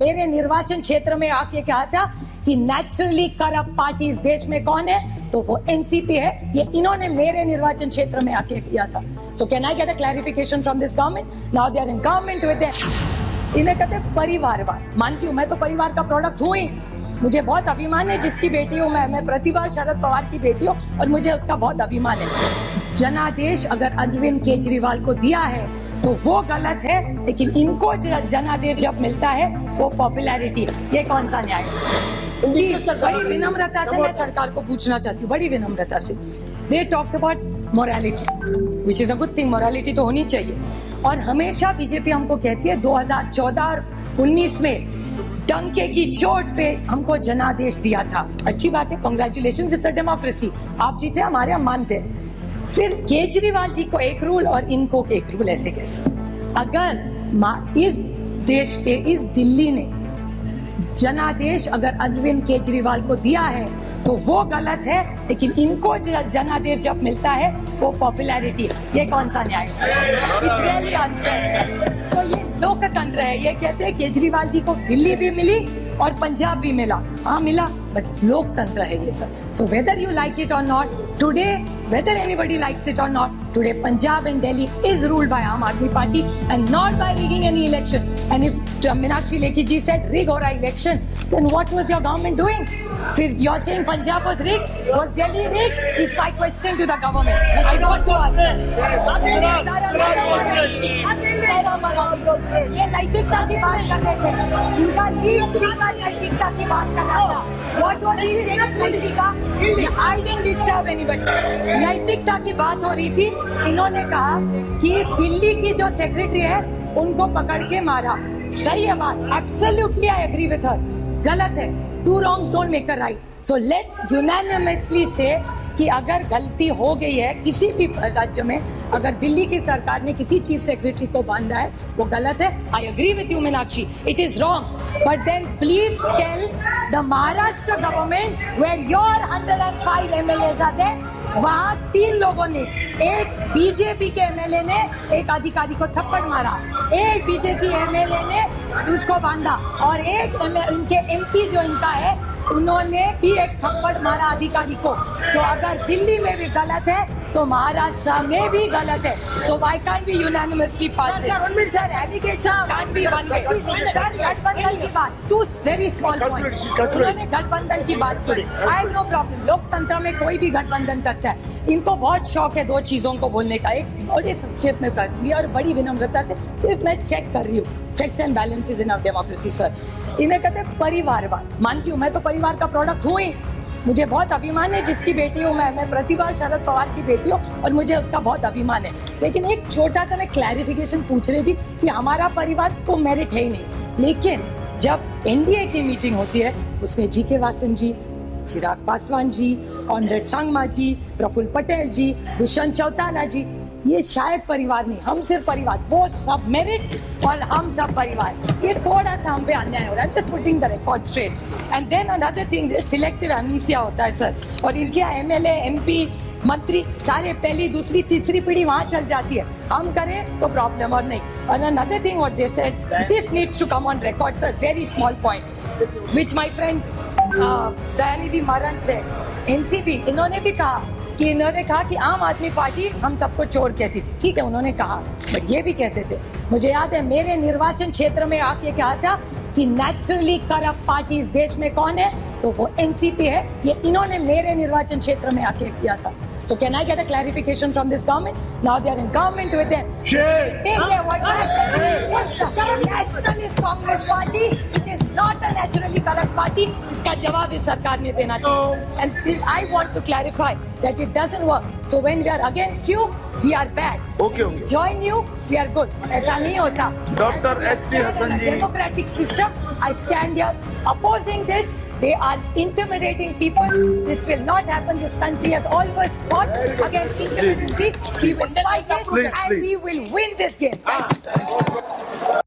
मेरे निर्वाचन क्षेत्र में आके कहा था कि नेचुरली करप्ट पार्टी इस देश में कौन है, तो वो एनसीपी है। ये इन्होंने मेरे निर्वाचन क्षेत्र में आके किया था। So can I get a clarification from this government? Now they are in government with इन्हें कहते हैं परिवारवाद। मानती हूँ, मैं तो परिवार का प्रोडक्ट हूँ ही। मुझे बहुत अभिमान है जिसकी बेटी हूँ मैं प्रतिभा शरद पवार की बेटी हूँ और मुझे उसका बहुत अभिमान है। जनादेश अगर अरविंद केजरीवाल को दिया है तो वो गलत है, लेकिन इनको जनादेश जब मिलता है वो पॉपुलैरिटी है। ये कौन सा न्याय है? जी, बड़ी विनम्रता से मैं सरकार को पूछना चाहती हूँ, बड़ी विनम्रता से। They talked about morality, which is a good thing. Morality तो होनी चाहिए। और हमेशा बीजेपी हमको कहती है 2014 और 19 में डंके की चोट पे हमको जनादेश दिया था। अच्छी बात है, कांग्रेचुलेशंस, इट्स अ डेमोक्रेसी। आप जीते, हमारे हम मानते हैं। फिर केजरीवाल जी को एक रूल और इनको एक रूल, ऐसे कैसे? अगर इस देश के इस दिल्ली ने जनादेश अगर अरविंद केजरीवाल को दिया है तो वो गलत है, लेकिन इनको जनादेश जब मिलता है वो पॉपुलैरिटी है। ये कौन सा न्याय है? It's really unfair. तो ये लोकतंत्र है। ये कहते हैं केजरीवाल जी को दिल्ली भी मिली और पंजाब भी मिला। हाँ मिला, बट लोकतंत्र है ये सब। So whether you like it और not, today whether anybody likes it or not, today Punjab and Delhi is ruled by Aam Aadmi Party and not by rigging any election. And if Meenakshi Lekhi ji said rig or election, then what was your government doing? So you're saying Punjab was rigged? Was Delhi rigged? Is my question to the government. I want to ask them. ये नैतिकता की बात कर रहे थे। इनका lead speaker नैतिकता की बात कर रहा था। What was he saying? नैतिकता? I didn't disturb anybody. नैतिकता की बात हो रही थी। इन्होंने कहा कि दिल्ली की जो सेक्रेटरी है उनको पकड़ के मारा। सही है बात, absolutely I agree with her. गलत है, two wrongs don't make a right. So let's unanimously say कि अगर गलती हो गई है किसी भी राज्य में, अगर दिल्ली की सरकार ने किसी चीफ सेक्रेटरी को बांधा है वो गलत है। I agree with you Meenakshi, it is wrong, but then please tell the Maharashtra government where your 105 MLAs are there, वहाँ 3 लोगों ने, एक बीजेपी के एमएलए ने एक अधिकारी को थप्पड़ मारा, एक बीजेपी एमएलए ने उसको बांधा और एक इनके एमपी जो इनका है उन्होंने भी एक थप्पड़ मारा अधिकारी को। सो अगर दिल्ली में भी गलत है तो महाराष्ट्र में भी गलत है। So why can't be unanimously pass this? Sir allegation can't be one way. Sir गठबंधन की बात, टू वेरी स्मॉल पॉइंट, उन्होंने गठबंधन की बात की। आई हैव नो प्रॉब्लम, लोकतंत्र में कोई भी गठबंधन करता है। इनको बहुत शौक है 2 चीजों को बोलने का। एक बड़े संक्षेप में करूंगी और बड़ी विनम्रता से सिर्फ मैं चेक कर रही हूँ, checks and balances in our democracy. Sir इन्हें कहते हैं परिवारवाद। मानती हूँ, मैं तो परिवार का प्रोडक्ट हूँ ही। मुझे बहुत अभिमान है जिसकी बेटी हूँ मैं प्रतिभा शरद पवार की बेटी हूँ और मुझे उसका बहुत अभिमान है। लेकिन एक छोटा सा मैं क्लैरिफिकेशन पूछ रही थी कि हमारा परिवार को मेरिट है ही नहीं, लेकिन जब एनडीए की मीटिंग होती है उसमें जीके वासन जी, चिराग पासवान जी, ऑनरेड संगमा जी, प्रफुल्ल पटेल जी, दुष्यंत चौटाला जी, ये शायद परिवार नहीं, हम सिर्फ परिवार, वो सब मेरिट और हम सब परिवार। ये थोड़ा सा हम पे अन्याय हो रहा है। Just putting the record straight. And then another thing, selective amnesia होता है सर, और इनके एमएलए एमपी मंत्री सारे पहली दूसरी तीसरी पीढ़ी वहां चल जाती है। हम करें तो प्रॉब्लम और नहीं। और another thing what they said, this needs to come on record sir, very small point which my friend Dayanidhi Maran से एनसीपी, इन्होंने भी कहा कि इन्होंने कहा कि आम आदमी पार्टी हम सबको चोर कहती थी। ठीक है, उन्होंने कहा, बट ये भी कहते थे, मुझे याद है मेरे निर्वाचन क्षेत्र में आके कहा था कि नेचुरली करप्ट पार्टी इस देश में कौन है, तो वो एनसीपी है। ये इन्होंने मेरे निर्वाचन क्षेत्र में आके किया था। So can I get a clarification from this government? Now they are in government with them. Take their word back. It's the nationalist Congress party. It is not a naturally corrupt party. इसका जवाब इस सरकार ने देना चाहिए. And I want to clarify that it doesn't work. So when we are against you, we are bad. Okay. Join you, we are good. ऐसा नहीं होता. Dr. S.T. Hassan ji. Democratic system. I stand here opposing this. They are intimidating people. This will not happen. This country has always fought against intimidating. We will fight it and we will win this game. Thank you, sir.